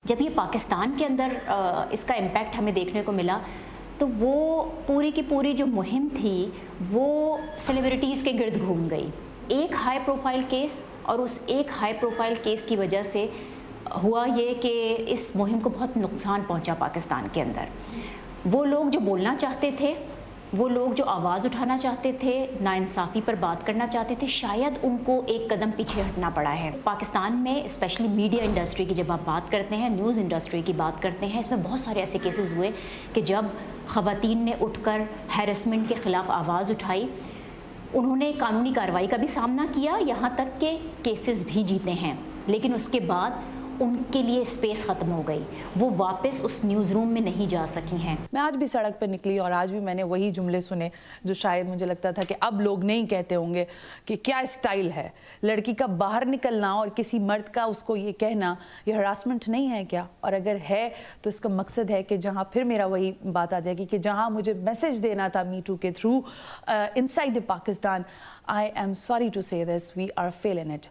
جب یہ پاکستان کے اندر اس کا امپیکٹ ہمیں دیکھنے کو ملا تو وہ پوری کی پوری جو مہم تھی وہ سیلیبریٹیز کے گرد گھوم گئی. ایک ہائی پروفائل کیس اور اس ایک ہائی پروفائل کیس کی وجہ سے ہوا یہ کہ اس مہم کو بہت نقصان پہنچا پاکستان کے اندر. وہ لوگ جو بولنا چاہتے تھے، وہ لوگ جو آواز اٹھانا چاہتے تھے، ناانصافی پر بات کرنا چاہتے تھے، شاید ان کو ایک قدم پیچھے ہٹنا پڑا ہے. پاکستان میں اسپیشلی میڈیا انڈسٹری کی جب آپ بات کرتے ہیں، نیوز انڈسٹری کی بات کرتے ہیں، اس میں بہت سارے ایسے کیسز ہوئے کہ جب خواتین نے اٹھ کر ہیرسمنٹ کے خلاف آواز اٹھائی، انہوں نے قانونی کارروائی کا بھی سامنا کیا، یہاں تک کہ کیسز بھی جیتے ہیں، لیکن اس کے بعد ان کے لیے اسپیس ختم ہو گئی، وہ واپس اس نیوز روم میں نہیں جا سکی ہیں. میں آج بھی سڑک پہ نکلی اور آج بھی میں نے وہی جملے سنے جو شاید مجھے لگتا تھا کہ اب لوگ نہیں کہتے ہوں گے کہ کیا اسٹائل ہے لڑکی کا باہر نکلنا اور کسی مرد کا اس کو یہ کہنا، یہ ہراسمنٹ نہیں ہے کیا؟ اور اگر ہے تو اس کا مقصد ہے کہ جہاں پھر میرا وہی بات آ جائے گی کہ جہاں مجھے میسج دینا تھا می ٹو کے through inside Pakistan, I am sorry to say this, we are failing it.